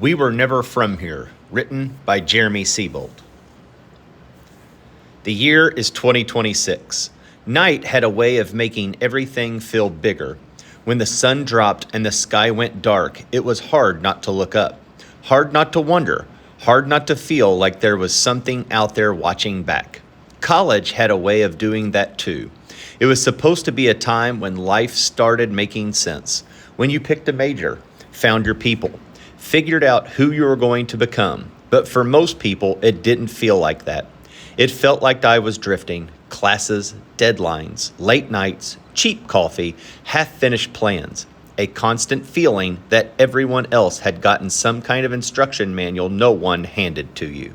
We Were Never From Here, written by Jeremy Siebold. The year is 2026. Night had a way of making everything feel bigger. When the sun dropped and the sky went dark, it was hard not to look up, hard not to wonder, hard not to feel like there was something out there watching back. College had a way of doing that too. It was supposed to be a time when life started making sense, when you picked a major, found your people, figured out who you were going to become. But for most people, it didn't feel like that. It felt like I was drifting. Classes, deadlines, late nights, cheap coffee, half-finished plans. A constant feeling that everyone else had gotten some kind of instruction manual no one handed to you.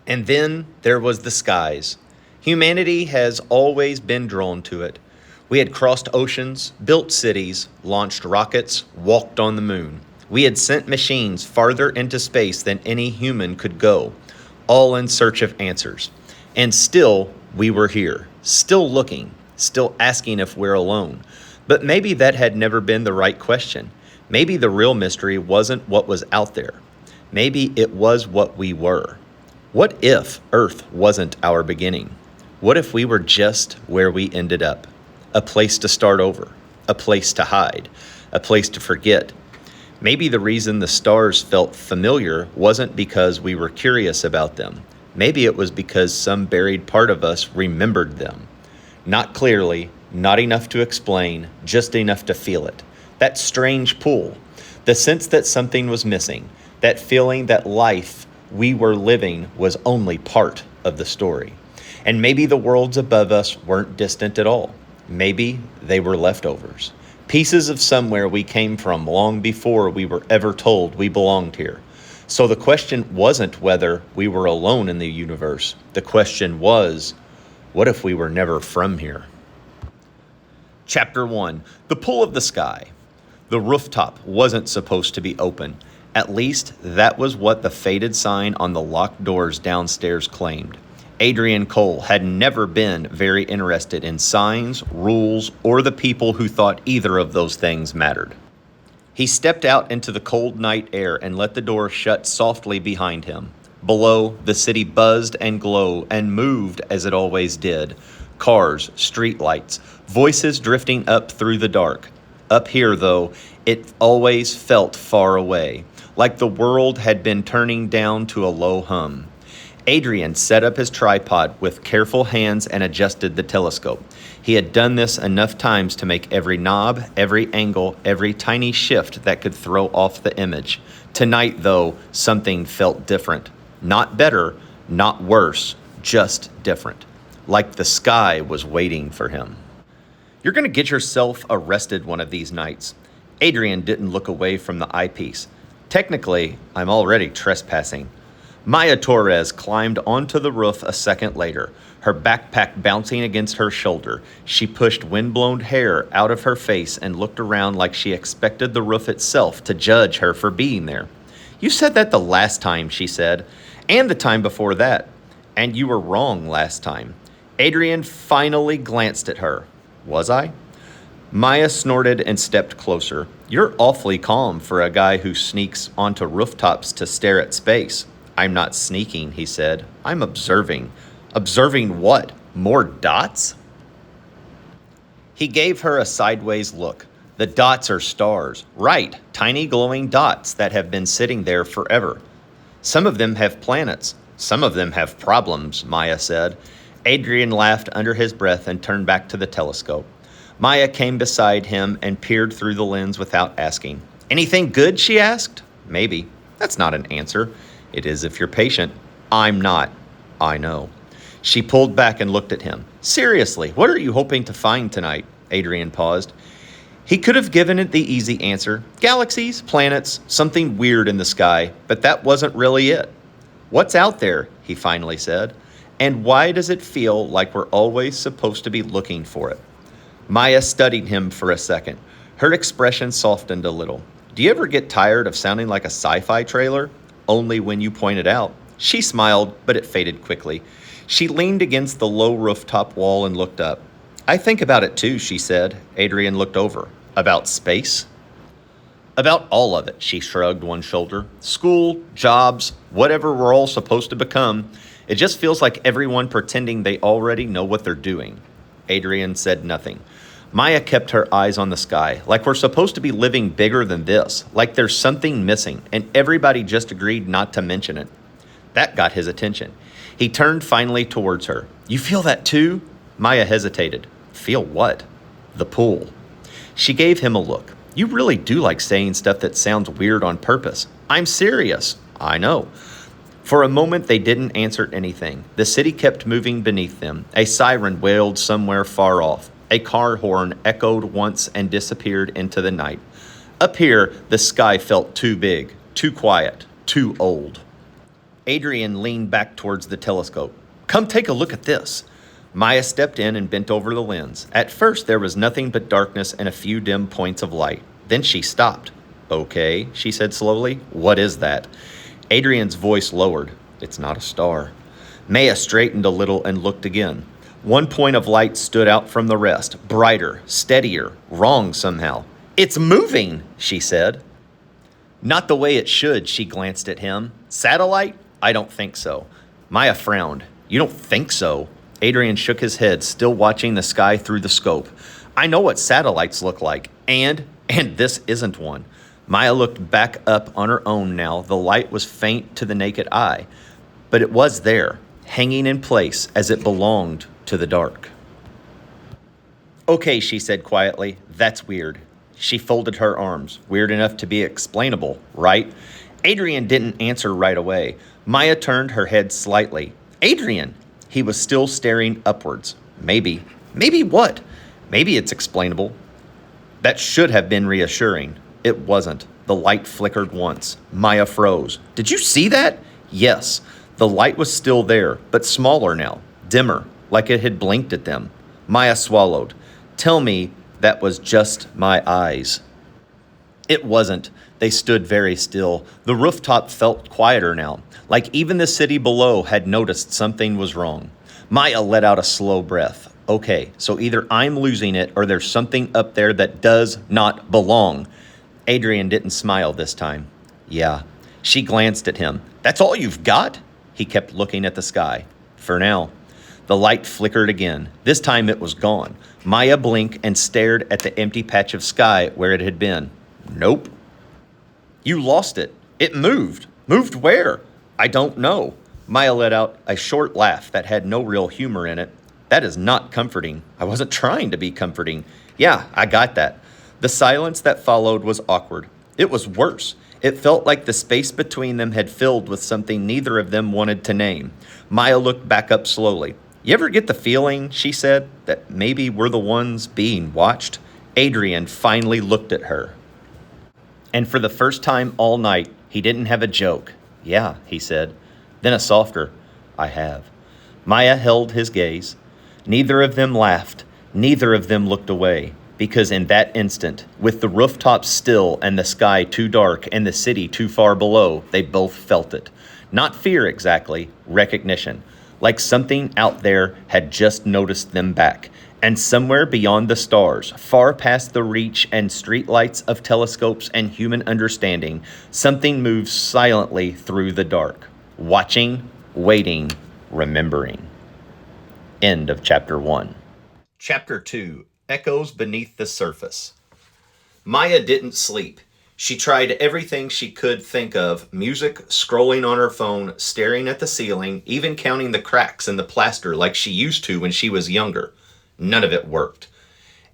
And then there was the skies. Humanity has always been drawn to it. We had crossed oceans, built cities, launched rockets, walked on the moon. We had sent machines farther into space than any human could go, all in search of answers. And still, we were here, still looking, still asking if we're alone. But maybe that had never been the right question. Maybe the real mystery wasn't what was out there. Maybe it was what we were. What if Earth wasn't our beginning? What if we were just where we ended up? A place to start over, a place to hide, a place to forget. Maybe the reason the stars felt familiar wasn't because we were curious about them. Maybe it was because some buried part of us remembered them. Not clearly, not enough to explain, just enough to feel it. That strange pull, the sense that something was missing, that feeling that life we were living was only part of the story. And maybe the worlds above us weren't distant at all. Maybe they were leftovers. Pieces of somewhere we came from long before we were ever told we belonged here. So the question wasn't whether we were alone in the universe. The question was, what if we were never from here? Chapter 1, The Pull of the Sky. The rooftop wasn't supposed to be open. At least that was what the faded sign on the locked doors downstairs claimed. Adrian Cole had never been very interested in signs, rules, or the people who thought either of those things mattered. He stepped out into the cold night air and let the door shut softly behind him. Below, the city buzzed and glowed and moved as it always did. Cars, streetlights, voices drifting up through the dark. Up here, though, it always felt far away, like the world had been turning down to a low hum. Adrian set up his tripod with careful hands and adjusted the telescope. He had done this enough times to make every knob, every angle, every tiny shift that could throw off the image. Tonight, though, something felt different. Not better, not worse, just different. Like the sky was waiting for him. You're going to get yourself arrested one of these nights. Adrian didn't look away from the eyepiece. Technically, I'm already trespassing. Maya Torres climbed onto the roof a second later, her backpack bouncing against her shoulder. She pushed windblown hair out of her face and looked around like she expected the roof itself to judge her for being there. You said that the last time, she said, and the time before that. And you were wrong last time. Adrian finally glanced at her. Was I? Maya snorted and stepped closer. You're awfully calm for a guy who sneaks onto rooftops to stare at space. I'm not sneaking, he said. I'm observing. Observing what? More dots? He gave her a sideways look. The dots are stars. Right, tiny glowing dots that have been sitting there forever. Some of them have planets. Some of them have problems, Maya said. Adrian laughed under his breath and turned back to the telescope. Maya came beside him and peered through the lens without asking. Anything good, she asked. Maybe. That's not an answer. It is if you're patient. I'm not. I know. She pulled back and looked at him. Seriously, what are you hoping to find tonight? Adrian paused. He could have given it the easy answer. Galaxies, planets, something weird in the sky, but that wasn't really it. What's out there? He finally said. And why does it feel like we're always supposed to be looking for it? Maya studied him for a second. Her expression softened a little. Do you ever get tired of sounding like a sci-fi trailer? Only when you point it out. She smiled, but it faded quickly. She leaned against the low rooftop wall and looked up. I think about it too, she said. Adrian looked over. About space? About all of it, she shrugged one shoulder. School, jobs, whatever we're all supposed to become. It just feels like everyone pretending they already know what they're doing. Adrian said nothing. Maya kept her eyes on the sky, like we're supposed to be living bigger than this, like there's something missing, and everybody just agreed not to mention it. That got his attention. He turned finally towards her. You feel that too? Maya hesitated. Feel what? The pool. She gave him a look. You really do like saying stuff that sounds weird on purpose. I'm serious. I know. For a moment, they didn't answer anything. The city kept moving beneath them. A siren wailed somewhere far off. A car horn echoed once and disappeared into the night. Up here, the sky felt too big, too quiet, too old. Adrian leaned back towards the telescope. Come take a look at this. Maya stepped in and bent over the lens. At first, there was nothing but darkness and a few dim points of light. Then she stopped. Okay, she said slowly. What is that? Adrian's voice lowered. It's not a star. Maya straightened a little and looked again. One point of light stood out from the rest, brighter, steadier, wrong somehow. It's moving, she said. Not the way it should, she glanced at him. Satellite? I don't think so. Maya frowned. You don't think so? Adrian shook his head, still watching the sky through the scope. I know what satellites look like, and this isn't one. Maya looked back up on her own now. The light was faint to the naked eye, but it was there, hanging in place as it belonged to the dark. Okay, she said quietly, that's weird. She folded her arms, weird enough to be explainable, right? Adrian didn't answer right away. Maya turned her head slightly. Adrian! He was still staring upwards. Maybe. Maybe what? Maybe it's explainable. That should have been reassuring. It wasn't. The light flickered once. Maya froze. Did you see that? Yes. The light was still there, but smaller now, dimmer, like it had blinked at them. Maya swallowed. Tell me that was just my eyes. It wasn't. They stood very still. The rooftop felt quieter now, like even the city below had noticed something was wrong. Maya let out a slow breath. Okay, so either I'm losing it or there's something up there that does not belong. Adrian didn't smile this time. Yeah. She glanced at him. That's all you've got? He kept looking at the sky. For now. The light flickered again. This time it was gone. Maya blinked and stared at the empty patch of sky where it had been. Nope. You lost it. It moved. Moved where? I don't know. Maya let out a short laugh that had no real humor in it. That is not comforting. I wasn't trying to be comforting. Yeah, I got that. The silence that followed was awkward. It was worse. It felt like the space between them had filled with something neither of them wanted to name. Maya looked back up slowly. You ever get the feeling, she said, that maybe we're the ones being watched? Adrian finally looked at her. And for the first time all night, he didn't have a joke. Yeah, he said. Then a softer, I have. Maya held his gaze. Neither of them laughed. Neither of them looked away. Because in that instant, with the rooftops still and the sky too dark and the city too far below, they both felt it. Not fear exactly, recognition. Like something out there had just noticed them back. And somewhere beyond the stars, far past the reach and streetlights of telescopes and human understanding, something moves silently through the dark. Watching, waiting, remembering. End of chapter 1. Chapter 2. Echoes Beneath the Surface. Maya didn't sleep. She tried everything she could think of, music, scrolling on her phone, staring at the ceiling, even counting the cracks in the plaster like she used to when she was younger. None of it worked.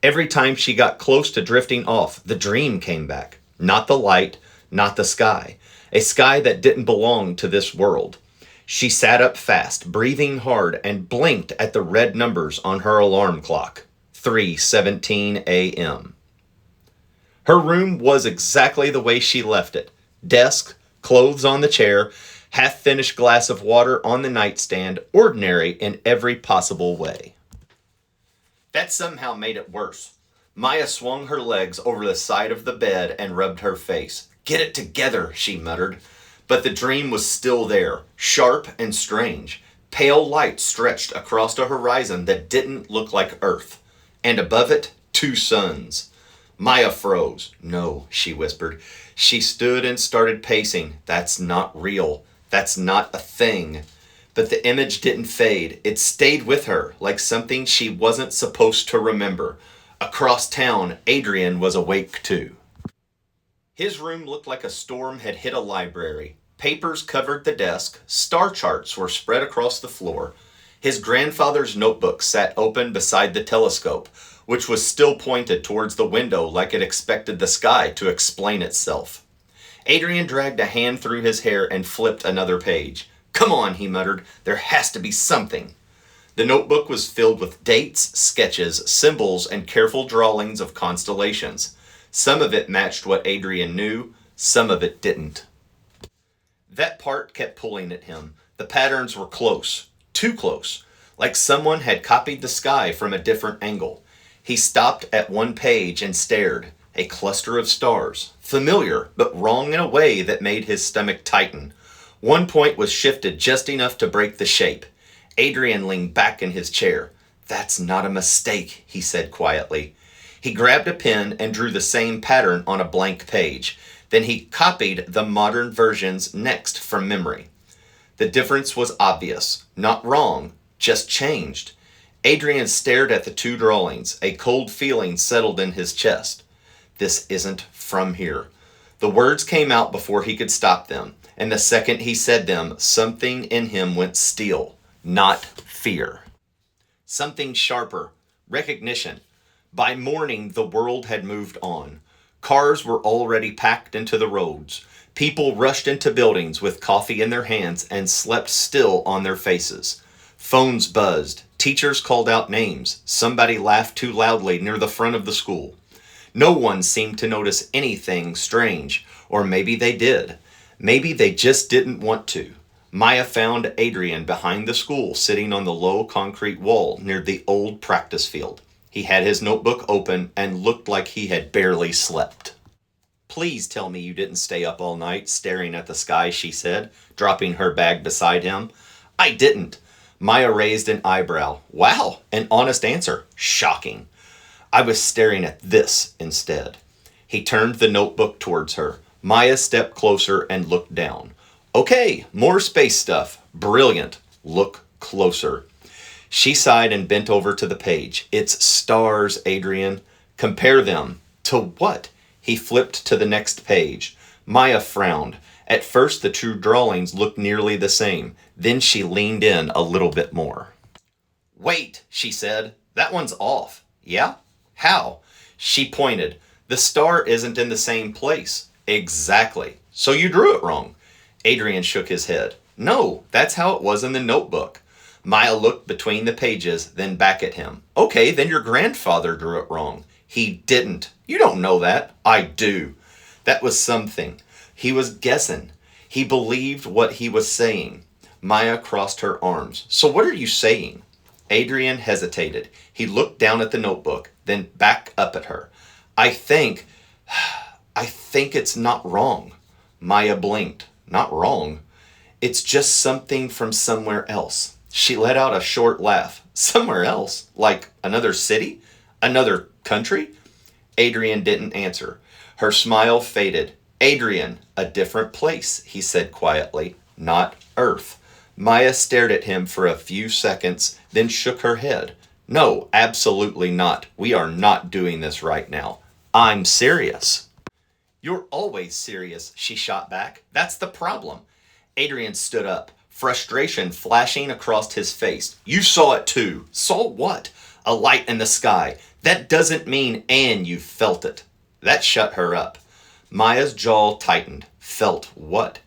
Every time she got close to drifting off, the dream came back. Not the light, not the sky. A sky that didn't belong to this world. She sat up fast, breathing hard, and blinked at the red numbers on her alarm clock. 3:17 a.m. Her room was exactly the way she left it. Desk, clothes on the chair, half-finished glass of water on the nightstand, ordinary in every possible way. That somehow made it worse. Maya swung her legs over the side of the bed and rubbed her face. Get it together, she muttered. But the dream was still there, sharp and strange. Pale light stretched across a horizon that didn't look like Earth. And above it, 2 suns. Maya froze. No, she whispered. She stood and started pacing. That's not real. That's not a thing. But the image didn't fade. It stayed with her, like something she wasn't supposed to remember. Across town, Adrian was awake too. His room looked like a storm had hit a library. Papers covered the desk, star charts were spread across the floor. His grandfather's notebook sat open beside the telescope, which was still pointed towards the window like it expected the sky to explain itself. Adrian dragged a hand through his hair and flipped another page. Come on, he muttered. There has to be something. The notebook was filled with dates, sketches, symbols, and careful drawings of constellations. Some of it matched what Adrian knew, some of it didn't. That part kept pulling at him. The patterns were close, too close, like someone had copied the sky from a different angle. He stopped at one page and stared. A cluster of stars, familiar, but wrong in a way that made his stomach tighten. One point was shifted just enough to break the shape. Adrian leaned back in his chair. That's not a mistake, he said quietly. He grabbed a pen and drew the same pattern on a blank page. Then he copied the modern versions next from memory. The difference was obvious. Not wrong, just changed. Adrian stared at the two drawings. A cold feeling settled in his chest. This isn't from here. The words came out before he could stop them, and the second he said them, something in him went steel, not fear. Something sharper, recognition. By morning, the world had moved on. Cars were already packed into the roads. People rushed into buildings with coffee in their hands and slept still on their faces. Phones buzzed. Teachers called out names. Somebody laughed too loudly near the front of the school. No one seemed to notice anything strange, or maybe they did. Maybe they just didn't want to. Maya found Adrian behind the school, sitting on the low concrete wall near the old practice field. He had his notebook open and looked like he had barely slept. Please tell me you didn't stay up all night staring at the sky, she said, dropping her bag beside him. I didn't. Maya raised an eyebrow. Wow, an honest answer. Shocking. I was staring at this instead. He turned the notebook towards her. Maya stepped closer and looked down. Okay, more space stuff. Brilliant. Look closer. She sighed and bent over to the page. It's stars, Adrian. Compare them. To what? He flipped to the next page. Maya frowned. At first, the two drawings looked nearly the same. Then she leaned in a little bit more. Wait, she said. That one's off. Yeah? How? She pointed. The star isn't in the same place. Exactly. So you drew it wrong. Adrian shook his head. No, that's how it was in the notebook. Maya looked between the pages, then back at him. Okay, then your grandfather drew it wrong. He didn't. You don't know that. I do. That was something. He was guessing. He believed what he was saying. Maya crossed her arms. So what are you saying? Adrian hesitated. He looked down at the notebook, then back up at her. I think it's not wrong. Maya blinked. Not wrong. It's just something from somewhere else. She let out a short laugh. Somewhere else? Like another city? Another country? Adrian didn't answer. Her smile faded. Adrian, a different place, he said quietly. Not Earth. Maya stared at him for a few seconds, then shook her head. No, absolutely not. We are not doing this right now. I'm serious. You're always serious, she shot back. That's the problem. Adrian stood up, frustration flashing across his face. You saw it too. Saw what? A light in the sky. That doesn't mean and you felt it. That shut her up. Maya's jaw tightened. Felt what?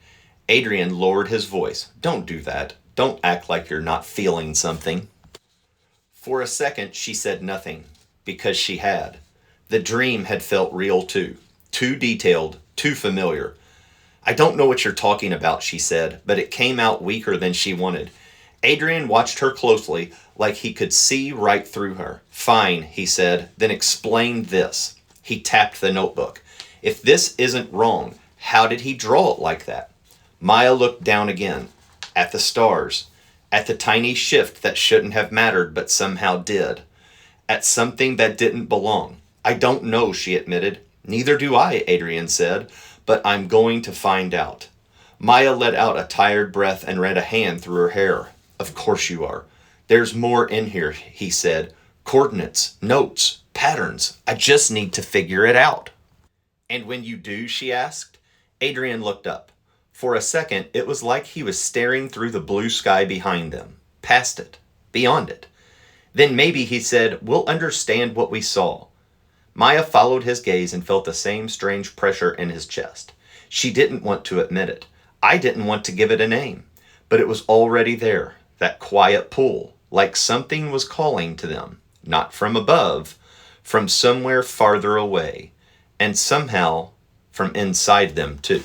Adrian lowered his voice. Don't do that. Don't act like you're not feeling something. For a second, she said nothing, because she had. The dream had felt real too. Too detailed, too familiar. I don't know what you're talking about, she said, but it came out weaker than she wanted. Adrian watched her closely, like he could see right through her. Fine, he said, then explain this. He tapped the notebook. If this isn't wrong, how did he draw it like that? Maya looked down again, at the stars, at the tiny shift that shouldn't have mattered but somehow did, at something that didn't belong. I don't know, she admitted. Neither do I, Adrian said, but I'm going to find out. Maya let out a tired breath and ran a hand through her hair. Of course you are. There's more in here, he said. Coordinates, notes, patterns. I just need to figure it out. And when you do, she asked. Adrian looked up. For a second, it was like he was staring through the blue sky behind them, past it, beyond it. Then maybe, he said, we'll understand what we saw. Maya followed his gaze and felt the same strange pressure in his chest. She didn't want to admit it. I didn't want to give it a name. But it was already there, that quiet pull, like something was calling to them, not from above, from somewhere farther away, and somehow from inside them too.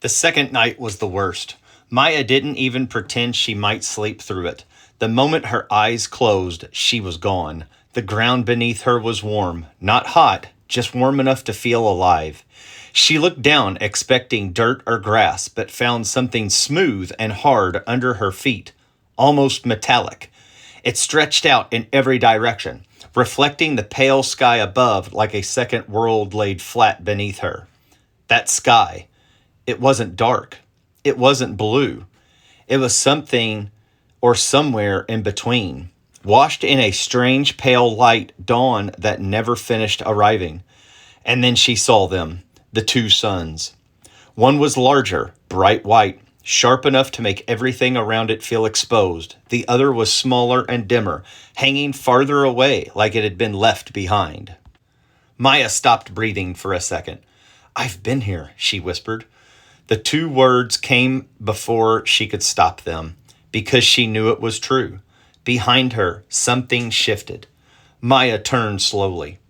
The second night was the worst. Maya didn't even pretend she might sleep through it. The moment her eyes closed, she was gone. The ground beneath her was warm, not hot, just warm enough to feel alive. She looked down, expecting dirt or grass, but found something smooth and hard under her feet, almost metallic. It stretched out in every direction, reflecting the pale sky above like a second world laid flat beneath her. That sky, it wasn't dark. It wasn't blue. It was something or somewhere in between, washed in a strange pale light dawn that never finished arriving. And then she saw them, the two suns. One was larger, bright white, sharp enough to make everything around it feel exposed. The other was smaller and dimmer, hanging farther away like it had been left behind. Maya stopped breathing for a second. I've been here, she whispered. The two words came before she could stop them, because she knew it was true. Behind her, something shifted. Maya turned slowly.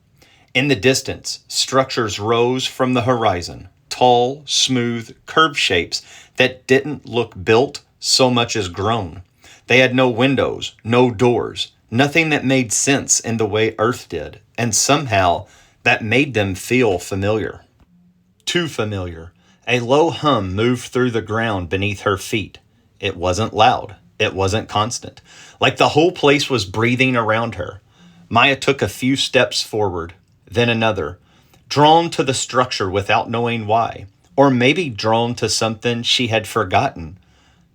In the distance, structures rose from the horizon, tall, smooth, curved shapes that didn't look built so much as grown. They had no windows, no doors, nothing that made sense in the way Earth did, and somehow that made them feel familiar. Too familiar. A low hum moved through the ground beneath her feet. It wasn't loud. It wasn't constant. Like the whole place was breathing around her. Maya took a few steps forward, then another, drawn to the structure without knowing why, or maybe drawn to something she had forgotten.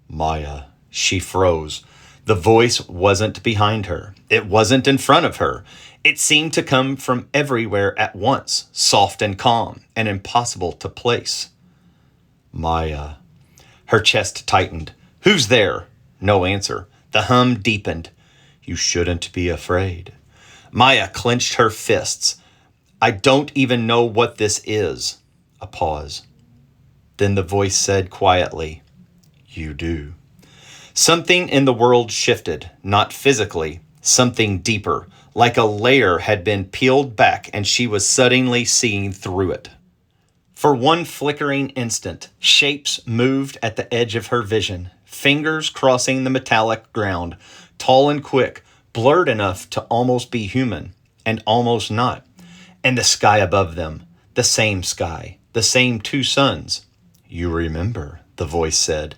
Maya, she froze. The voice wasn't behind her. It wasn't in front of her. It seemed to come from everywhere at once, soft and calm, and impossible to place. Maya. Her chest tightened. Who's there? No answer. The hum deepened. You shouldn't be afraid. Maya clenched her fists. I don't even know what this is. A pause. Then the voice said quietly, You do. Something in the world shifted, not physically, something deeper, like a layer had been peeled back and she was suddenly seeing through it. For one flickering instant, shapes moved at the edge of her vision, fingers crossing the metallic ground, tall and quick, blurred enough to almost be human, and almost not. And the sky above them, the same sky, the same two suns. You remember, the voice said.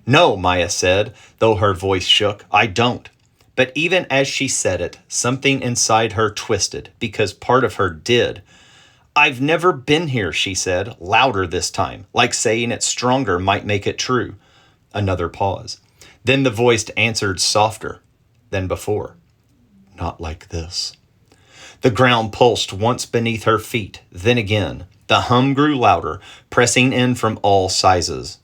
No, Maya said, though her voice shook, I don't. But even as she said it, something inside her twisted, because part of her did. I've never been here, she said, louder this time, like saying it stronger might make it true. Another pause. Then the voice answered softer than before. Not like this. The ground pulsed once beneath her feet, then again. The hum grew louder, pressing in from all sizes.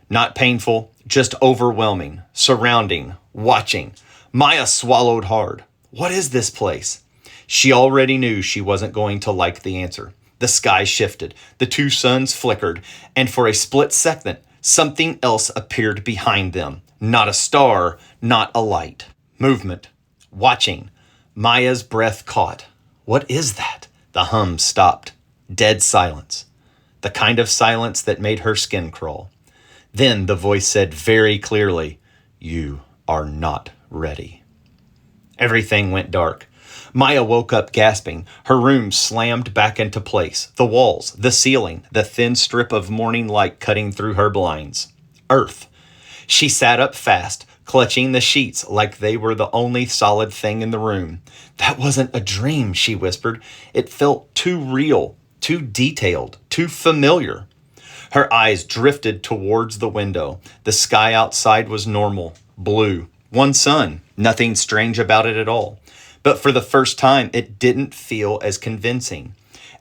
Not painful, just overwhelming, surrounding, watching. Maya swallowed hard. What is this place? She already knew she wasn't going to like the answer. The sky shifted, the two suns flickered, and for a split second, something else appeared behind them. Not a star, not a light. Movement. Watching. Maya's breath caught. What is that? The hum stopped. Dead silence. The kind of silence that made her skin crawl. Then the voice said very clearly, You are not ready. Everything went dark. Maya woke up gasping. Her room slammed back into place. The walls, the ceiling, the thin strip of morning light cutting through her blinds. Earth. She sat up fast, clutching the sheets like they were the only solid thing in the room. That wasn't a dream, she whispered. It felt too real, too detailed, too familiar. Her eyes drifted towards the window. The sky outside was normal, blue, one sun, nothing strange about it at all. But for the first time, it didn't feel as convincing.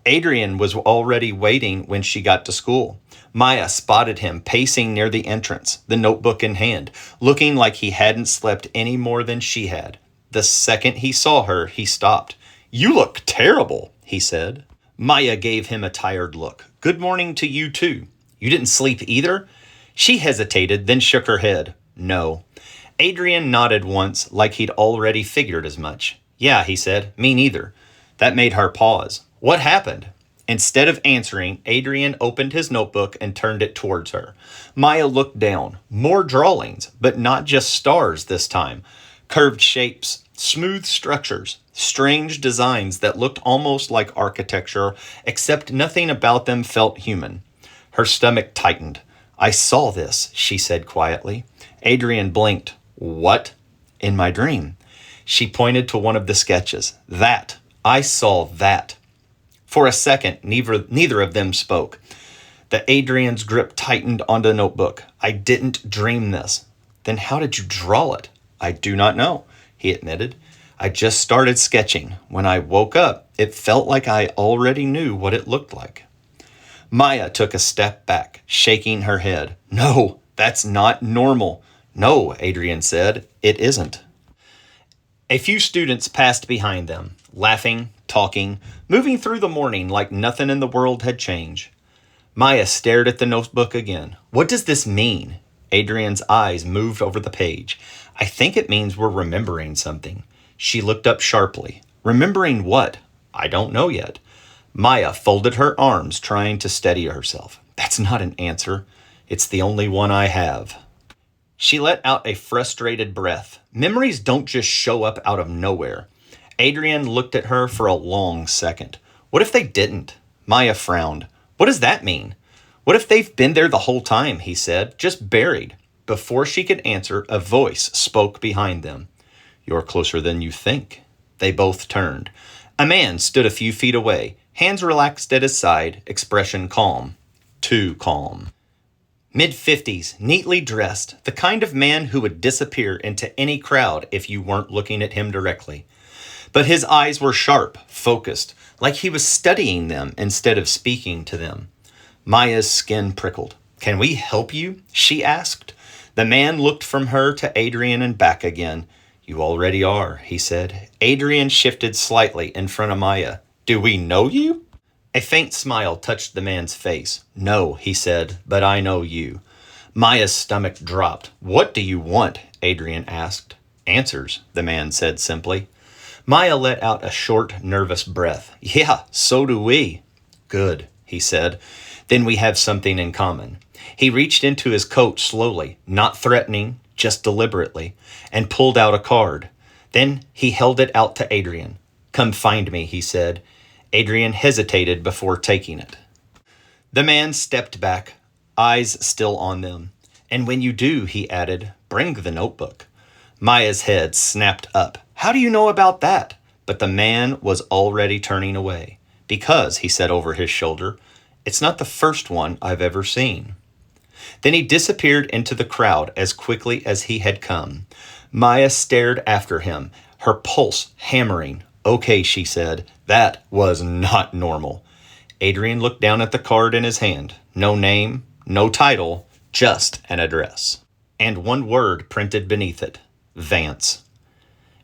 Adrian was already waiting when she got to school. Maya spotted him pacing near the entrance, the notebook in hand, looking like he hadn't slept any more than she had. The second he saw her, he stopped. "You look terrible," he said. Maya gave him a tired look. "Good morning to you too. You didn't sleep either?" She hesitated, then shook her head. "No." Adrian nodded once, like he'd already figured as much. "Yeah," he said, "me neither." That made her pause. "What happened?" Instead of answering, Adrian opened his notebook and turned it towards her. Maya looked down. More drawings, but not just stars this time. Curved shapes, smooth structures, strange designs that looked almost like architecture, except nothing about them felt human. Her stomach tightened. "I saw this," she said quietly. Adrian blinked. "What?" "In my dream." She pointed to one of the sketches. "That. I saw that." For a second, neither of them spoke. The Adrian's grip tightened on the notebook. "I didn't dream this." "Then how did you draw it?" "I do not know," he admitted. "I just started sketching. When I woke up, it felt like I already knew what it looked like." Maya took a step back, shaking her head. "No, that's not normal." "No," Adrian said, "it isn't." A few students passed behind them, laughing, talking, moving through the morning like nothing in the world had changed. Maya stared at the notebook again. "What does this mean?" Adrian's eyes moved over the page. "I think it means we're remembering something." She looked up sharply. "Remembering what?" "I don't know yet." Maya folded her arms, trying to steady herself. "That's not an answer. It's the only one I have." She let out a frustrated breath. Memories don't just show up out of nowhere. Adrian looked at her for a long second. What if they didn't? Maya frowned. "What does that mean?" "What if they've been there the whole time," he said, "just buried?" Before she could answer, a voice spoke behind them. "You're closer than you think." They both turned. A man stood a few feet away, hands relaxed at his side, expression calm. Too calm. Mid-50s, neatly dressed, the kind of man who would disappear into any crowd if you weren't looking at him directly. But his eyes were sharp, focused, like he was studying them instead of speaking to them. Maya's skin prickled. "Can we help you?" she asked. The man looked from her to Adrian and back again. "You already are," he said. Adrian shifted slightly in front of Maya. "Do we know you?" A faint smile touched the man's face. "No," he said, "but I know you." Maya's stomach dropped. "What do you want?" Adrian asked. "Answers," the man said simply. Maya let out a short, nervous breath. "Yeah, so do we." "Good," he said. "Then we have something in common." He reached into his coat slowly, not threatening, just deliberately, and pulled out a card. Then he held it out to Adrian. "Come find me," he said. Adrian hesitated before taking it. The man stepped back, eyes still on them. "And when you do," he added, "bring the notebook." Maya's head snapped up. "How do you know about that?" But the man was already turning away. "Because," he said over his shoulder, "it's not the first one I've ever seen." Then he disappeared into the crowd as quickly as he had come. Maya stared after him, her pulse hammering. "Okay," she said, "that was not normal." Adrian looked down at the card in his hand. No name, no title, just an address. And one word printed beneath it. Vance.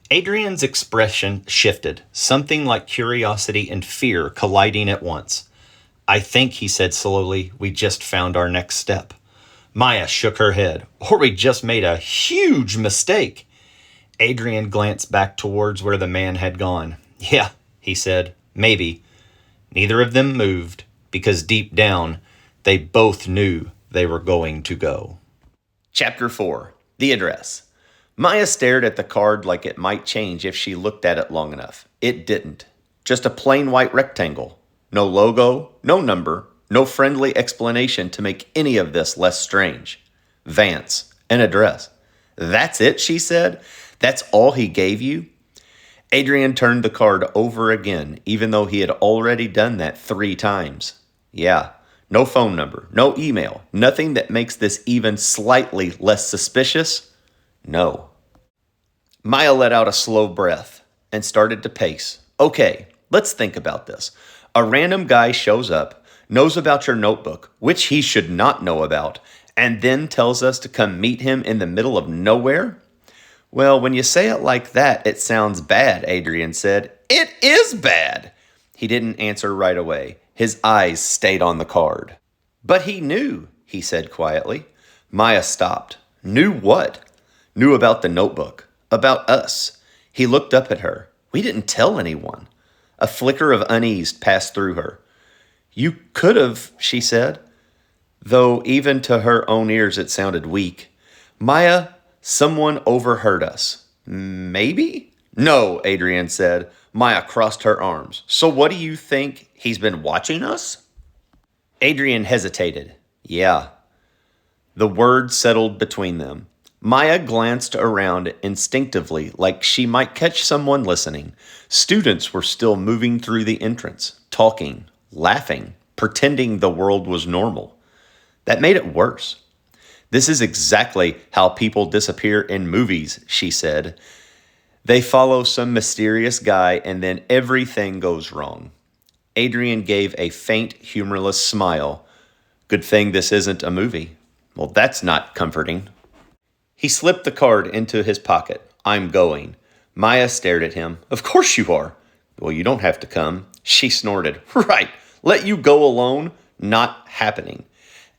Adrian's expression shifted, something like curiosity and fear colliding at once. "I think," he said slowly, "we just found our next step." Maya shook her head. "Or we just made a huge mistake." Adrian glanced back towards where the man had gone. "Yeah," he said, "maybe." Neither of them moved, because deep down, they both knew they were going to go. Chapter 4. The Address. Maya stared at the card like it might change if she looked at it long enough. It didn't. Just a plain white rectangle. No logo, no number, no friendly explanation to make any of this less strange. Vance. An address. That's it, she said. That's all he gave you? Adrian turned the card over again, even though he had already done that 3 times. Yeah, no phone number, no email, nothing that makes this even slightly less suspicious? No. Maya let out a slow breath and started to pace. Okay, let's think about this. A random guy shows up, knows about your notebook, which he should not know about, and then tells us to come meet him in the middle of nowhere? Well, when you say it like that, it sounds bad, Adrian said. It is bad. He didn't answer right away. His eyes stayed on the card. But he knew, he said quietly. Maya stopped. Knew what? Knew about the notebook. About us. He looked up at her. We didn't tell anyone. A flicker of unease passed through her. You could have, she said. Though even to her own ears it sounded weak. Maya, someone overheard us. Maybe? No, Adrian said. Maya crossed her arms. So what do you think? He's been watching us? Adrian hesitated. Yeah. The words settled between them. Maya glanced around instinctively like she might catch someone listening. Students were still moving through the entrance, talking, laughing, pretending the world was normal. That made it worse. This is exactly how people disappear in movies, she said. They follow some mysterious guy and then everything goes wrong. Adrian gave a faint, humorless smile. Good thing this isn't a movie. Well, that's not comforting. He slipped the card into his pocket. I'm going. Maya stared at him. Of course you are. Well, you don't have to come. She snorted. Right. Let you go alone? Not happening.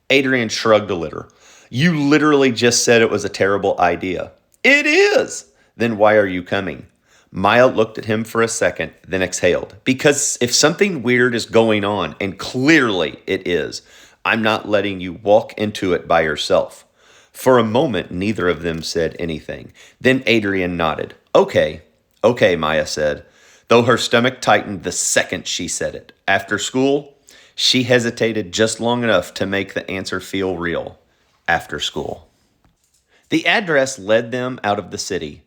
Adrian shrugged a little. You literally just said it was a terrible idea. It is. Then why are you coming? Maya looked at him for a second, then exhaled. Because if something weird is going on, and clearly it is, I'm not letting you walk into it by yourself. For a moment, neither of them said anything. Then Adrian nodded. Okay, Maya said, though her stomach tightened the second she said it. After school, she hesitated just long enough to make the answer feel real. After school. The address led them out of the city.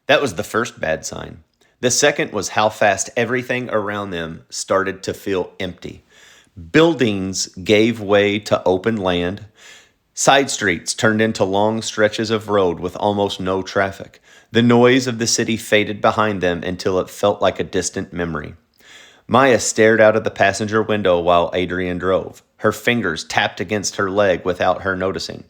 That was the first bad sign. The second was how fast everything around them started to feel empty. Buildings gave way to open land. Side streets turned into long stretches of road with almost no traffic. The noise of the city faded behind them until it felt like a distant memory. Maya stared out of the passenger window while Adrian drove. Her fingers tapped against her leg without her noticing.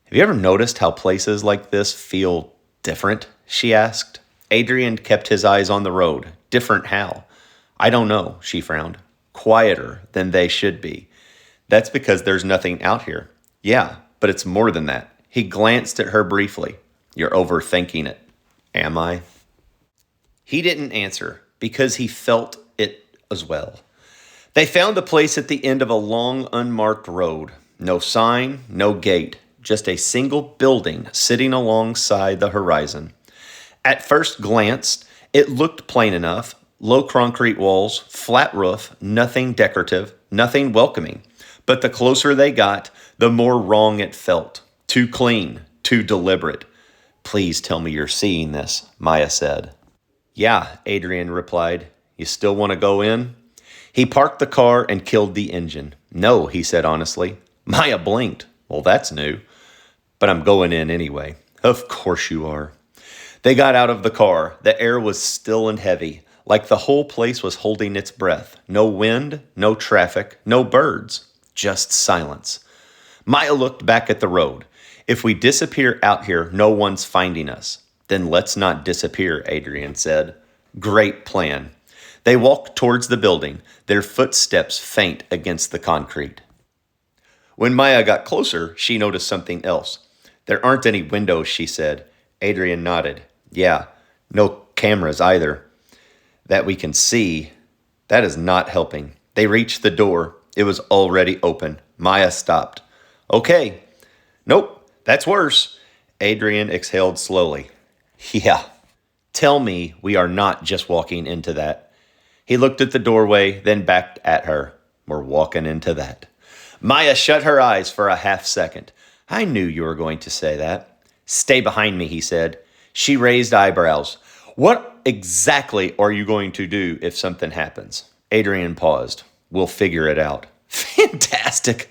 Have you ever noticed how places like this feel different? She asked. Adrian kept his eyes on the road. Different how? I don't know, she frowned. Quieter than they should be. That's because there's nothing out here. Yeah, but it's more than that. He glanced at her briefly. You're overthinking it. Am I? He didn't answer because he felt it as well. They found a place at the end of a long, unmarked road. No sign, no gate, just a single building sitting alongside the horizon. At first glance, it looked plain enough. Low concrete walls, flat roof, nothing decorative, nothing welcoming. But the closer they got, the more wrong it felt. Too clean, too deliberate. Please tell me you're seeing this, Maya said. Yeah, Adrian replied. You still want to go in? He parked the car and killed the engine. No, he said honestly. Maya blinked. Well, that's new. But I'm going in anyway. Of course you are. They got out of the car. The air was still and heavy, like the whole place was holding its breath. No wind, no traffic, no birds, just silence. Maya looked back at the road. If we disappear out here, no one's finding us. Then let's not disappear, Adrian said. Great plan. They walked towards the building, their footsteps faint against the concrete. When Maya got closer, she noticed something else. There aren't any windows, she said. Adrian nodded. Yeah, no cameras either. That we can see. That is not helping. They reached the door. It was already open. Maya stopped. Okay. Nope, that's worse. Adrian exhaled slowly. Yeah. Tell me we are not just walking into that. He looked at the doorway, then back at her. We're walking into that. Maya shut her eyes for a half second. I knew you were going to say that. Stay behind me, he said. She raised eyebrows. What exactly are you going to do if something happens? Adrian paused. We'll figure it out. Fantastic.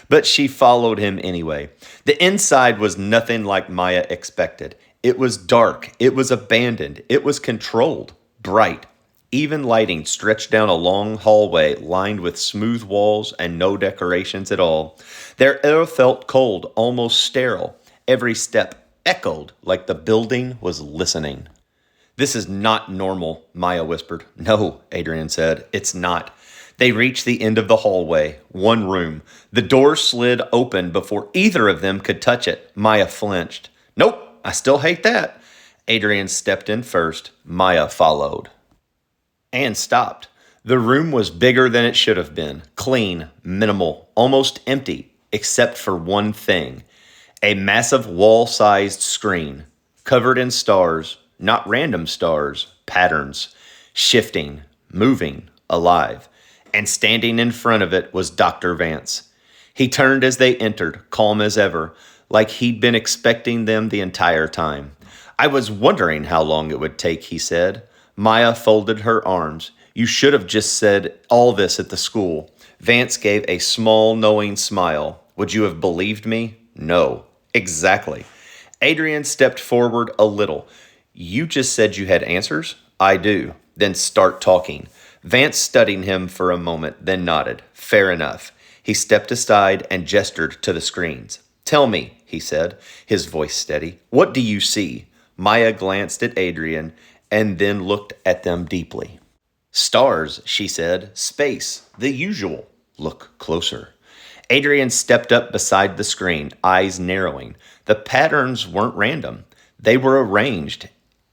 But she followed him anyway. The inside was nothing like Maya expected. It was dark. It was abandoned. It was controlled. Bright. Even lighting stretched down a long hallway lined with smooth walls and no decorations at all. Their air felt cold, almost sterile. Every step echoed like the building was listening. This is not normal, Maya whispered. No, Adrian said, it's not. They reached the end of the hallway, one room. The door slid open before either of them could touch it. Maya flinched. Nope, I still hate that. Adrian stepped in first. Maya followed. And stopped. The room was bigger than it should have been. Clean, minimal, almost empty, except for one thing. A massive wall-sized screen, covered in stars, not random stars, patterns, shifting, moving, alive. And standing in front of it was Dr. Vance. He turned as they entered, calm as ever, like he'd been expecting them the entire time. I was wondering how long it would take, he said. Maya folded her arms. You should have just said all this at the school. Vance gave a small, knowing smile. Would you have believed me? No. Exactly. Adrian stepped forward a little. You just said you had answers? I do. Then start talking. Vance studied him for a moment, then nodded. Fair enough. He stepped aside and gestured to the screens. Tell me, he said, his voice steady. What do you see? Maya glanced at Adrian and then looked at them deeply. Stars, she said. Space. The usual. Look closer. Adrian stepped up beside the screen, eyes narrowing. The patterns weren't random. They were arranged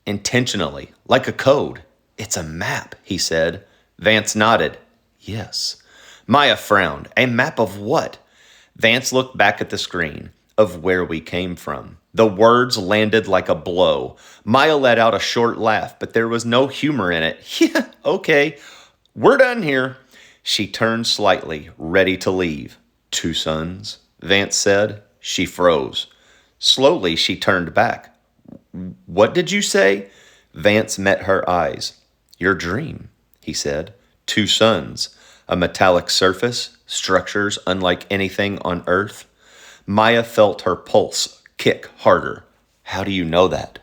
intentionally, like a code. It's a map, he said. Vance nodded. Yes. Maya frowned. A map of what? Vance looked back at the screen. Of where we came from. The words landed like a blow. Maya let out a short laugh, but there was no humor in it. Yeah, okay. We're done here. She turned slightly, ready to leave. 2 sons, Vance said. She froze. Slowly, she turned back. What did you say? Vance met her eyes. Your dream, he said. 2 sons, a metallic surface, structures unlike anything on Earth. Maya felt her pulse kick harder. How do you know that?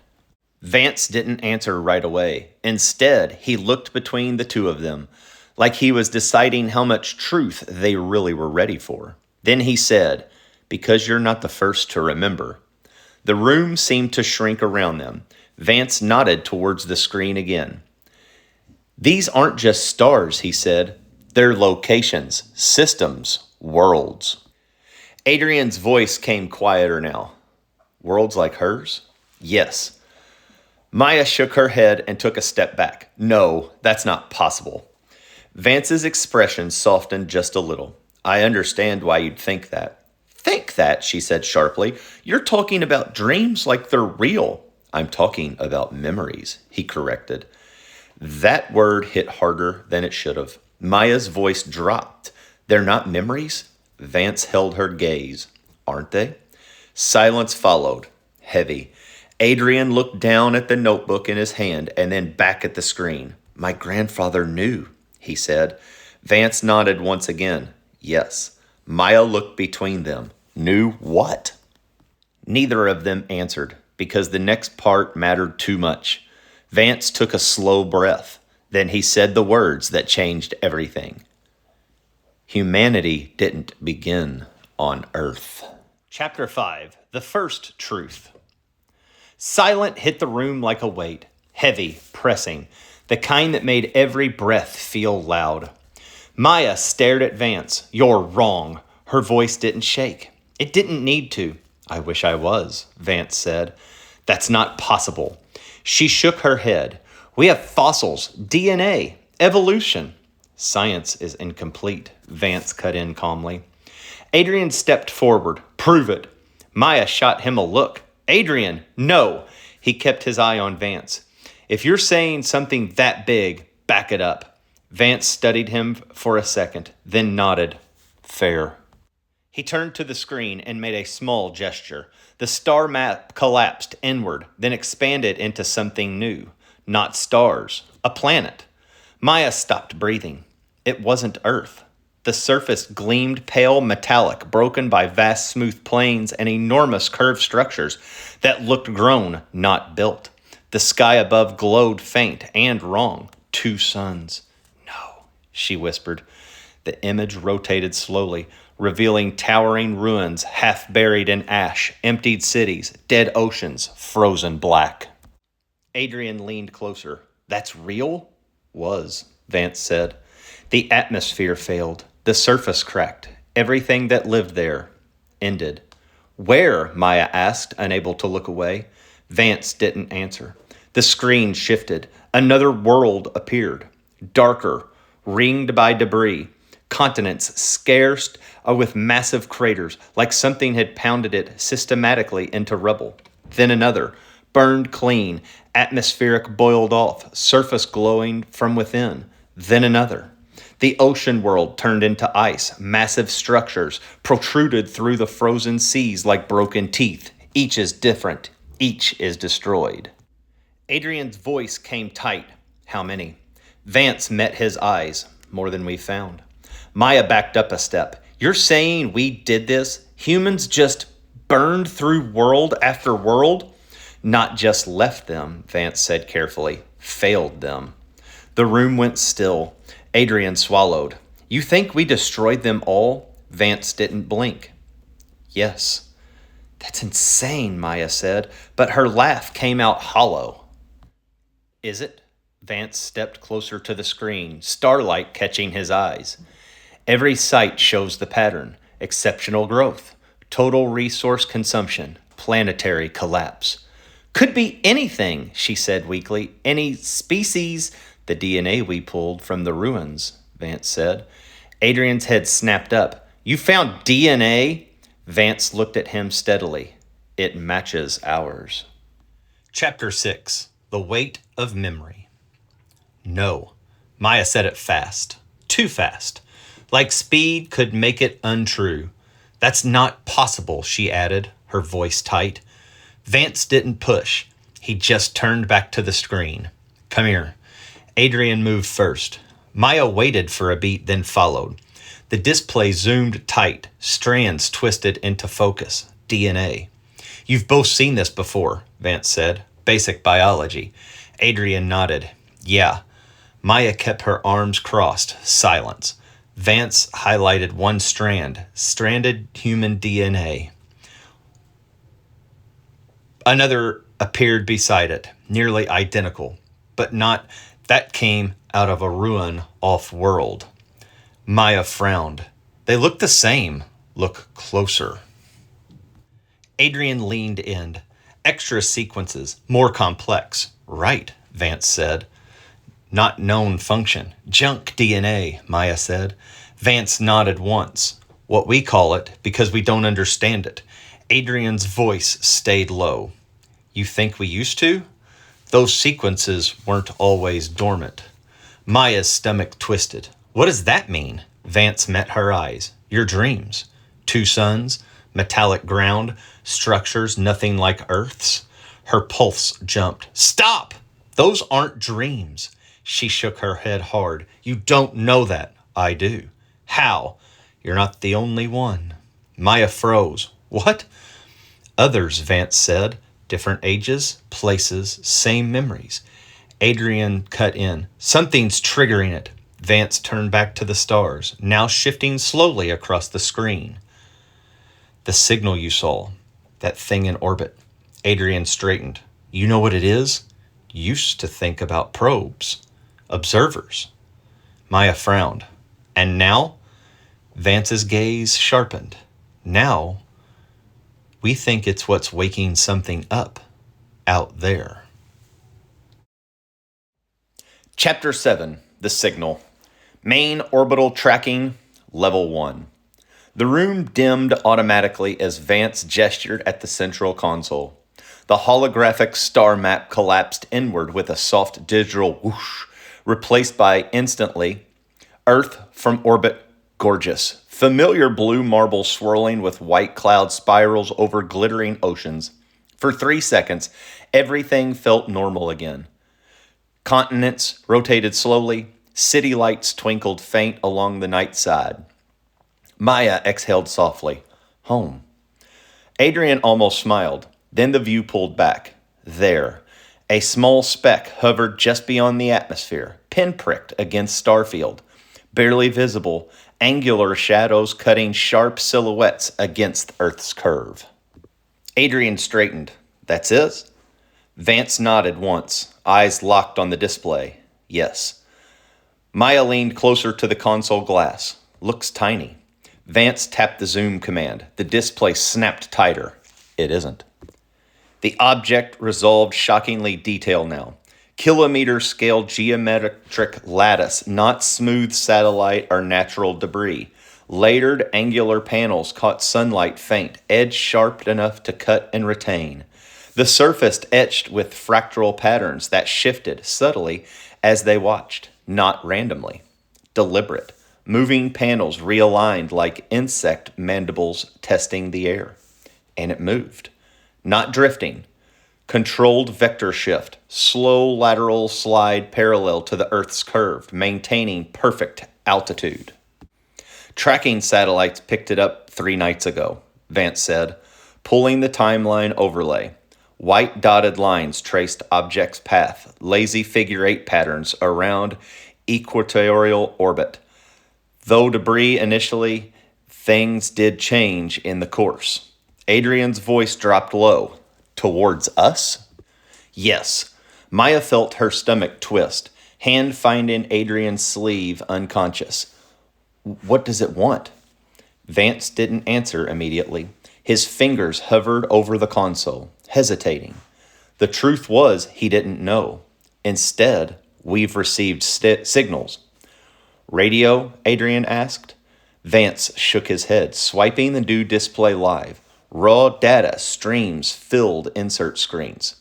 Vance didn't answer right away. Instead, he looked between the two of them, like he was deciding how much truth they really were ready for. Then he said, because you're not the first to remember. The room seemed to shrink around them. Vance nodded towards the screen again. These aren't just stars, he said. They're locations, systems, worlds. Adrian's voice came quieter now. Worlds like hers? Yes. Maya shook her head and took a step back. No, that's not possible. Vance's expression softened just a little. I understand why you'd think that. Think that, she said sharply. You're talking about dreams like they're real. I'm talking about memories, he corrected. That word hit harder than it should have. Maya's voice dropped. They're not memories? Vance held her gaze. Aren't they? Silence followed, heavy. Adrian looked down at the notebook in his hand and then back at the screen. My grandfather knew, he said. Vance nodded once again. Yes. Maya looked between them. Knew what? Neither of them answered because the next part mattered too much. Vance took a slow breath. Then he said the words that changed everything. Humanity didn't begin on Earth. Chapter 5, The First Truth. Silent hit the room like a weight, heavy, pressing, the kind that made every breath feel loud. Maya stared at Vance. You're wrong. Her voice didn't shake. It didn't need to. I wish I was, Vance said. That's not possible. She shook her head. We have fossils, DNA, evolution. Science is incomplete, Vance cut in calmly. Adrian stepped forward. Prove it. Maya shot him a look. Adrian, no. He kept his eye on Vance. If you're saying something that big, back it up. Vance studied him for a second, then nodded. Fair. He turned to the screen and made a small gesture. The star map collapsed inward, then expanded into something new. Not stars, a planet. Maya stopped breathing. It wasn't Earth. The surface gleamed pale metallic, broken by vast smooth plains and enormous curved structures that looked grown, not built. The sky above glowed faint and wrong. 2 suns. No, she whispered. The image rotated slowly, revealing towering ruins half buried in ash, emptied cities, dead oceans, frozen black. Adrian leaned closer. That's real? Was, Vance said. The atmosphere failed. The surface cracked. Everything that lived there ended. Where? Maya asked, unable to look away. Vance didn't answer. The screen shifted. Another world appeared. Darker, ringed by debris. Continents scarce with massive craters, like something had pounded it systematically into rubble. Then another, burned clean, atmospheric boiled off, surface glowing from within. Then another. The ocean world turned into ice. Massive structures protruded through the frozen seas like broken teeth. Each is different. Each is destroyed. Adrian's voice came tight. How many? Vance met his eyes. More than we found. Maya backed up a step. You're saying we did this? Humans just burned through world after world? Not just left them, Vance said carefully. Failed them. The room went still. Adrian swallowed. You think we destroyed them all? Vance didn't blink. Yes. That's insane, Maya said, but her laugh came out hollow. Is it? Vance stepped closer to the screen, starlight catching his eyes. Every site shows the pattern. Exceptional growth, total resource consumption, planetary collapse. Could be anything, she said weakly. Any species. The DNA we pulled from the ruins, Vance said. Adrian's head snapped up. You found DNA? Vance looked at him steadily. It matches ours. Chapter 6. The Weight of Memory. No. Maya said it fast. Too fast. Like speed could make it untrue. That's not possible, she added, her voice tight. Vance didn't push. He just turned back to the screen. Come here. Adrian moved first. Maya waited for a beat, then followed. The display zoomed tight, strands twisted into focus. DNA. You've both seen this before, Vance said. Basic biology. Adrian nodded. Yeah. Maya kept her arms crossed. Silence. Vance highlighted one strand. Stranded human DNA. Another appeared beside it, nearly identical, but not. That came out of a ruin off-world. Maya frowned. They look the same. Look closer. Adrian leaned in. Extra sequences, more complex. Right, Vance said. Not known function. Junk DNA, Maya said. Vance nodded once. What we call it, because we don't understand it. Adrian's voice stayed low. You think we used to? Those sequences weren't always dormant. Maya's stomach twisted. What does that mean? Vance met her eyes. Your dreams. 2 suns, metallic ground, structures nothing like Earth's. Her pulse jumped. Stop! Those aren't dreams. She shook her head hard. You don't know that. I do. How? You're not the only one. Maya froze. What? Others, Vance said. Different ages, places, same memories. Adrian cut in. Something's triggering it. Vance turned back to the stars, now shifting slowly across the screen. The signal you saw, that thing in orbit. Adrian straightened. You know what it is? Used to think about probes. Observers. Maya frowned. And now? Vance's gaze sharpened. Now, we think it's what's waking something up out there. Chapter 7. The Signal. Main orbital tracking, level 1. The room dimmed automatically as Vance gestured at the central console. The holographic star map collapsed inward with a soft digital whoosh, replaced by instantly Earth from orbit, gorgeous, Familiar blue marble swirling with white cloud spirals over glittering oceans. For 3 seconds, everything felt normal again. Continents rotated slowly. City lights twinkled faint along the night side. Maya exhaled softly. Home. Adrian almost smiled. Then the view pulled back. There. A small speck hovered just beyond the atmosphere, pinpricked against Starfield. Barely visible, angular shadows cutting sharp silhouettes against Earth's curve. Adrian straightened. That's it? Vance nodded once, eyes locked on the display. Yes. Maya leaned closer to the console glass. Looks tiny. Vance tapped the zoom command. The display snapped tighter. It isn't. The object resolved shockingly detailed now. Kilometer-scale geometric lattice, not smooth satellite or natural debris. Layered angular panels caught sunlight faint, edge sharp enough to cut and retain. The surface etched with fractal patterns that shifted subtly as they watched, not randomly. Deliberate. Moving panels realigned like insect mandibles testing the air. And it moved. Not drifting. Controlled vector shift. Slow lateral slide parallel to the Earth's curve, maintaining perfect altitude. Tracking satellites picked it up 3 nights ago, Vance said, pulling the timeline overlay. White dotted lines traced object's path, lazy figure-8 patterns around equatorial orbit. Though debris initially, things did change in the course. Adrian's voice dropped low. Towards us? Yes. Maya felt her stomach twist, hand finding Adrian's sleeve unconscious. What does it want? Vance didn't answer immediately. His fingers hovered over the console, hesitating. The truth was he didn't know. Instead, we've received signals. Radio? Adrian asked. Vance shook his head, swiping the new display live. Raw data streams filled insert screens.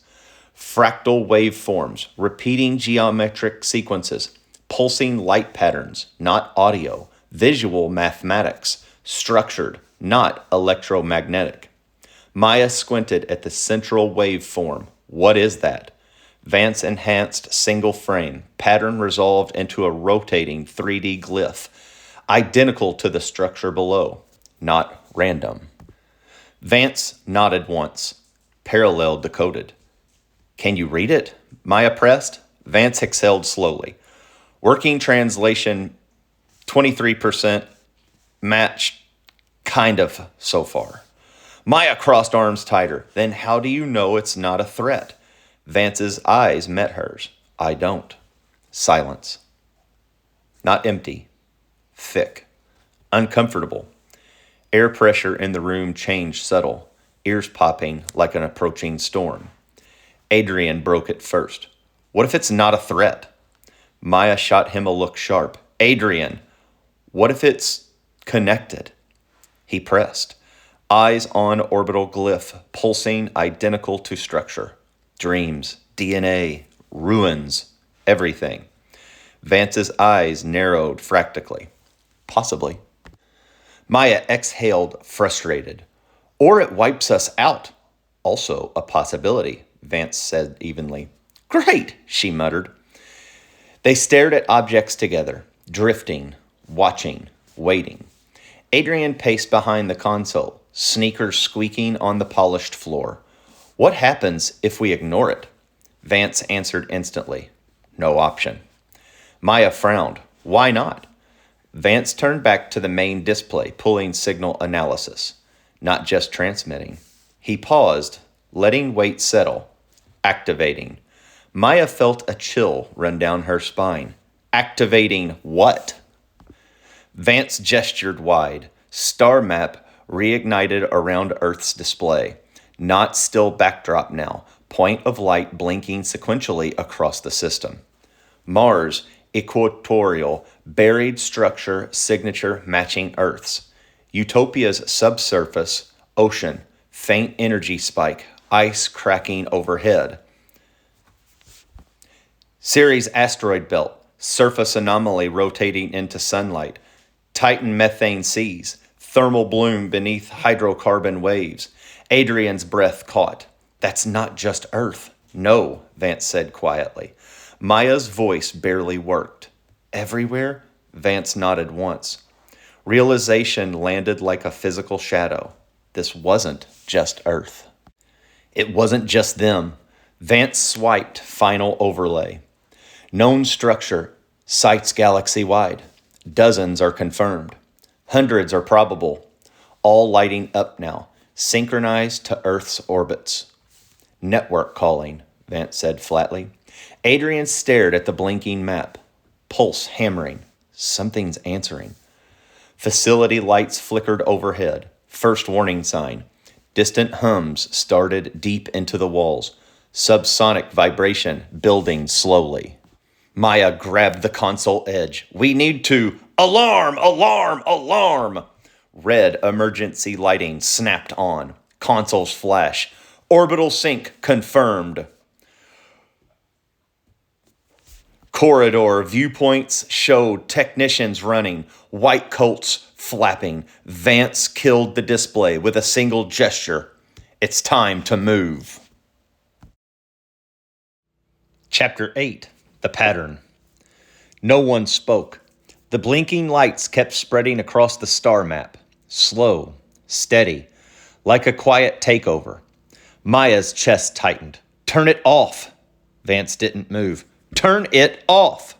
Fractal waveforms, repeating geometric sequences, pulsing light patterns, not audio, visual mathematics, structured, not electromagnetic. Maya squinted at the central waveform. What is that? Vance enhanced single frame, pattern resolved into a rotating 3D glyph, identical to the structure below, not random. Vance nodded once. Parallel decoded. Can you read it? Maya pressed. Vance exhaled slowly. Working translation 23% matched kind of so far. Maya crossed arms tighter. Then how do you know it's not a threat? Vance's eyes met hers. I don't. Silence. Not empty. Thick. Uncomfortable. Air pressure in the room changed subtle, ears popping like an approaching storm. Adrian broke it first. What if it's not a threat? Maya shot him a look sharp. Adrian, what if it's connected? He pressed. Eyes on orbital glyph, pulsing identical to structure. Dreams, DNA, ruins, everything. Vance's eyes narrowed fractally. Possibly. Maya exhaled, frustrated. Or it wipes us out. Also a possibility, Vance said evenly. Great, she muttered. They stared at objects together, drifting, watching, waiting. Adrian paced behind the console, sneakers squeaking on the polished floor. What happens if we ignore it? Vance answered instantly. No option. Maya frowned. Why not? Vance turned back to the main display, pulling signal analysis, not just transmitting. He paused, letting weight settle, activating. Maya felt a chill run down her spine. Activating what? Vance gestured wide. Star map reignited around Earth's display. Not still backdrop now. Point of light blinking sequentially across the system. Mars, equatorial, buried structure, signature matching Earth's. Utopia's subsurface, ocean, faint energy spike, ice cracking overhead. Ceres asteroid belt, surface anomaly rotating into sunlight. Titan methane seas, thermal bloom beneath hydrocarbon waves. Adrian's breath caught. That's not just Earth. No, Vance said quietly. Maya's voice barely worked. Everywhere? Vance nodded once. Realization landed like a physical shadow. This wasn't just Earth. It wasn't just them. Vance swiped final overlay. Known structure, sites galaxy-wide. Dozens are confirmed. Hundreds are probable. All lighting up now, synchronized to Earth's orbits. Network calling, Vance said flatly. Adrian stared at the blinking map. Pulse hammering. Something's answering. Facility lights flickered overhead. First warning sign. Distant hums started deep into the walls. Subsonic vibration building slowly. Maya grabbed the console edge. We need to... Alarm! Alarm! Alarm! Red emergency lighting snapped on. Consoles flash. Orbital sync confirmed. Corridor viewpoints showed technicians running, white coats flapping. Vance killed the display with a single gesture. It's time to move. Chapter 8. The Pattern. No one spoke. The blinking lights kept spreading across the star map. Slow, steady, like a quiet takeover. Maya's chest tightened. Turn it off. Vance didn't move. Turn it off.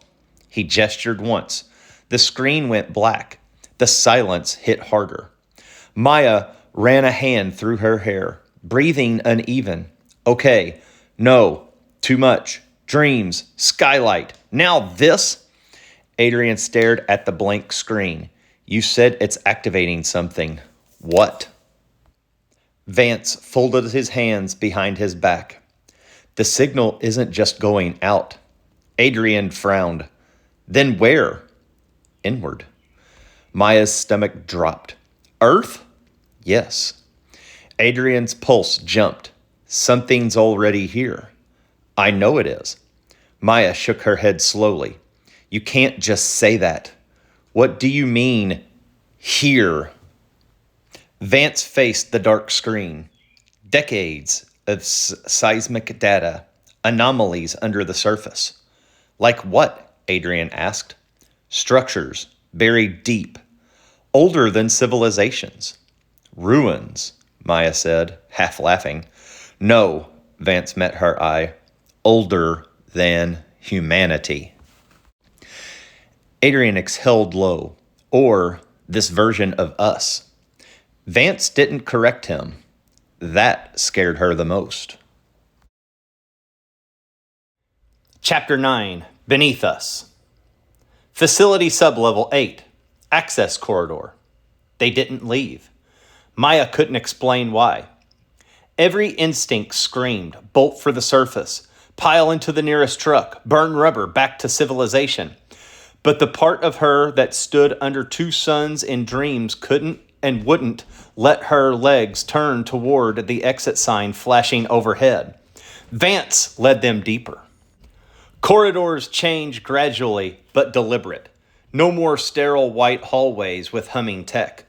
He gestured once. The screen went black. The silence hit harder. Maya ran a hand through her hair, breathing uneven. Okay, no, too much. Dreams, skylight. Now this? Adrian stared at the blank screen. You said it's activating something. What? Vance folded his hands behind his back. The signal isn't just going out. Adrian frowned. Then where? Inward. Maya's stomach dropped. Earth? Yes. Adrian's pulse jumped. Something's already here. I know it is. Maya shook her head slowly. You can't just say that. What do you mean, here? Vance faced the dark screen. Decades of seismic data, anomalies under the surface. Like what? Adrian asked. Structures buried deep, older than civilizations. Ruins, Maya said, half laughing. No, Vance met her eye. Older than humanity. Adrian exhaled low. Or this version of us. Vance didn't correct him. That scared her the most. Chapter 9. Beneath Us. Facility Sublevel 8. Access Corridor. They didn't leave. Maya couldn't explain why. Every instinct screamed, bolt for the surface, pile into the nearest truck, burn rubber back to civilization. But the part of her that stood under two suns in dreams couldn't and wouldn't let her legs turn toward the exit sign flashing overhead. Vance led them deeper. Corridors change gradually but deliberate. No more sterile white hallways with humming tech.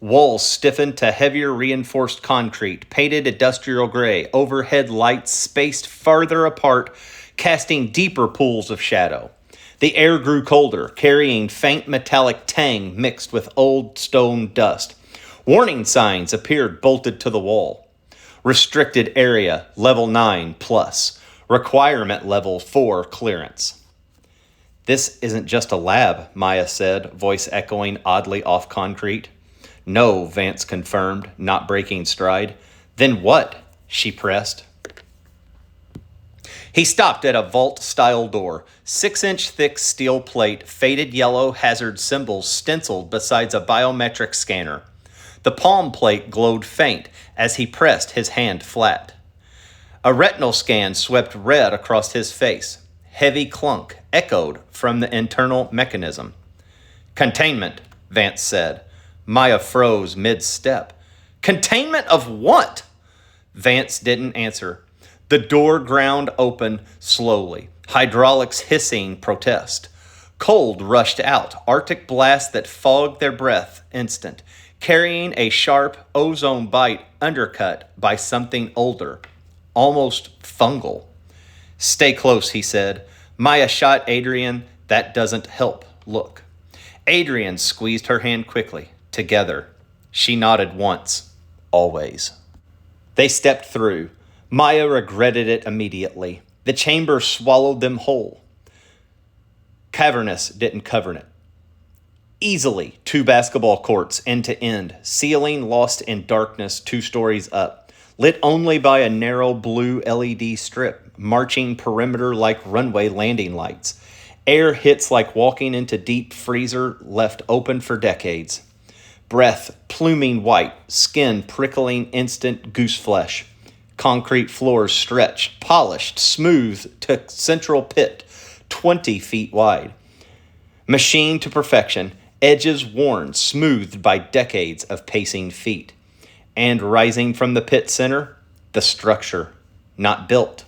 Walls stiffened to heavier reinforced concrete, painted industrial gray, overhead lights spaced farther apart, casting deeper pools of shadow. The air grew colder, carrying faint metallic tang mixed with old stone dust. Warning signs appeared bolted to the wall. Restricted area, level 9 plus. Requirement level 4 clearance. This isn't just a lab, Maya said, voice echoing oddly off concrete. No, Vance confirmed, not breaking stride. Then what? She pressed. He stopped at a vault-style door, 6-inch thick steel plate, faded yellow hazard symbols stenciled beside a biometric scanner. The palm plate glowed faint as he pressed his hand flat. A retinal scan swept red across his face. Heavy clunk echoed from the internal mechanism. Containment, Vance said. Maya froze mid-step. Containment of what? Vance didn't answer. The door ground open slowly, hydraulics hissing protest. Cold rushed out, Arctic blasts that fogged their breath instant, carrying a sharp ozone bite undercut by something older, almost fungal. Stay close, he said. Maya shot Adrian. That doesn't help. Look. Adrian squeezed her hand quickly. Together. She nodded once. Always. They stepped through. Maya regretted it immediately. The chamber swallowed them whole. Cavernous didn't cover it. Easily 2 basketball courts end to end, ceiling lost in darkness 2 stories up, lit only by a narrow blue LED strip, marching perimeter like runway landing lights. Air hits like walking into deep freezer left open for decades. Breath pluming white, skin prickling instant goose flesh. Concrete floors stretched, polished, smooth to central pit, 20 feet wide. Machined to perfection, edges worn, smoothed by decades of pacing feet. And rising from the pit center, the structure, not built,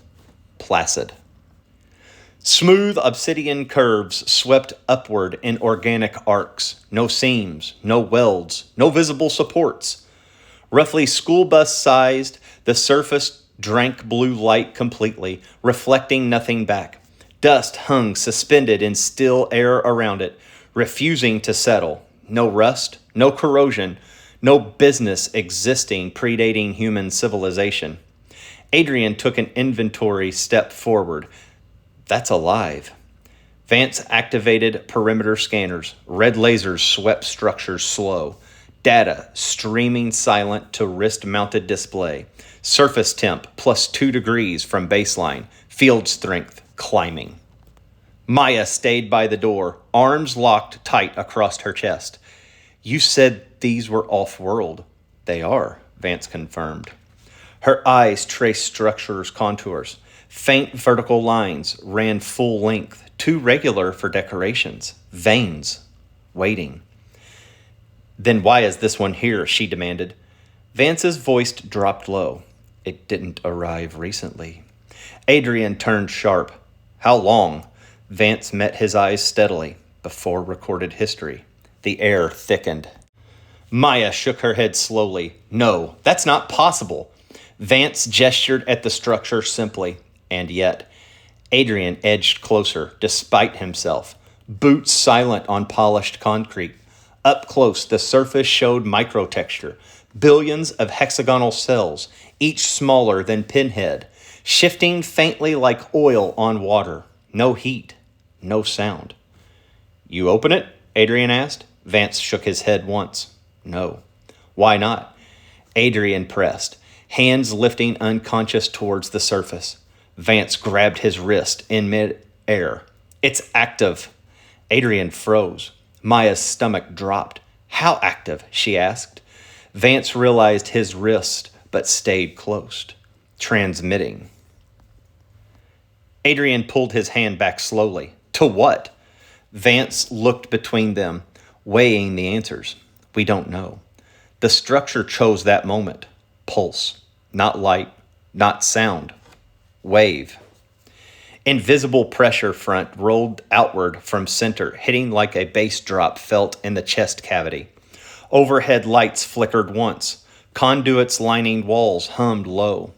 placid. Smooth obsidian curves swept upward in organic arcs. No seams, no welds, no visible supports. Roughly school bus sized, the surface drank blue light completely, reflecting nothing back. Dust hung suspended in still air around it, refusing to settle. No rust, no corrosion, no business existing predating human civilization. Adrian took an inventory step forward. That's alive. Vance activated perimeter scanners. Red lasers swept structures slow. Data streaming silent to wrist-mounted display. Surface temp plus 2 degrees from baseline. Field strength climbing. Maya stayed by the door, arms locked tight across her chest. You said these were off-world. They are, Vance confirmed. Her eyes traced structures' contours. Faint vertical lines ran full length, too regular for decorations. Veins. Waiting. Then why is this one here? She demanded. Vance's voice dropped low. It didn't arrive recently. Adrian turned sharp. How long? Vance met his eyes steadily. Before recorded history. The air thickened. Maya shook her head slowly. No, that's not possible. Vance gestured at the structure simply. And yet, Adrian edged closer, despite himself. Boots silent on polished concrete. Up close, the surface showed microtexture. Billions of hexagonal cells, each smaller than pinhead, shifting faintly like oil on water. No heat, no sound. You open it? Adrian asked. Vance shook his head once. No. Why not? Adrian pressed, hands lifting unconscious towards the surface. Vance grabbed his wrist in mid-air. It's active. Adrian froze. Maya's stomach dropped. How active? She asked. Vance realized his wrist, but stayed close. Transmitting. Adrian pulled his hand back slowly. To what? Vance looked between them, weighing the answers. We don't know. The structure chose that moment. Pulse. Not light. Not sound. Wave. Invisible pressure front rolled outward from center, hitting like a bass drop felt in the chest cavity. Overhead lights flickered once. Conduits lining walls hummed low.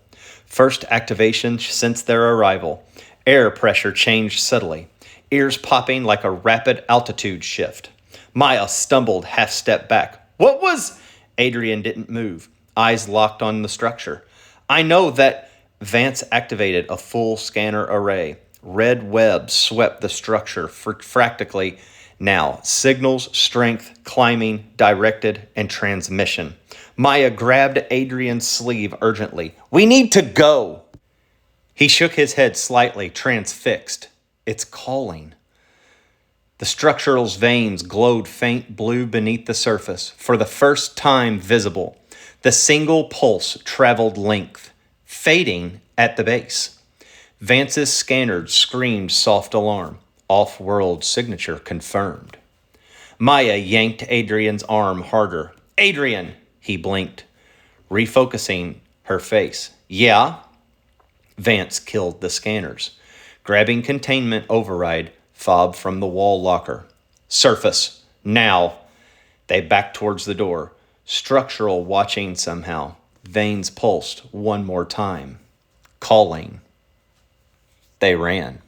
First activation since their arrival. Air pressure changed subtly, ears popping like a rapid altitude shift. Maya stumbled half-step back. What was... Adrian didn't move, eyes locked on the structure. I know that... Vance activated a full scanner array. Red webs swept the structure fractally now. Signals, strength, climbing, directed, and transmission. Maya grabbed Adrian's sleeve urgently. We need to go! He shook his head slightly, transfixed. It's calling. The structural's veins glowed faint blue beneath the surface, for the first time visible. The single pulse traveled length, fading at the base. Vance's scanner screamed soft alarm. Off-world signature confirmed. Maya yanked Adrian's arm harder. Adrian! He blinked, refocusing her face. Yeah? Vance killed the scanners. Grabbing containment override, Fob from the wall locker. Surface. Now. They backed towards the door. Structural watching somehow. Veins pulsed one more time. Calling. They ran.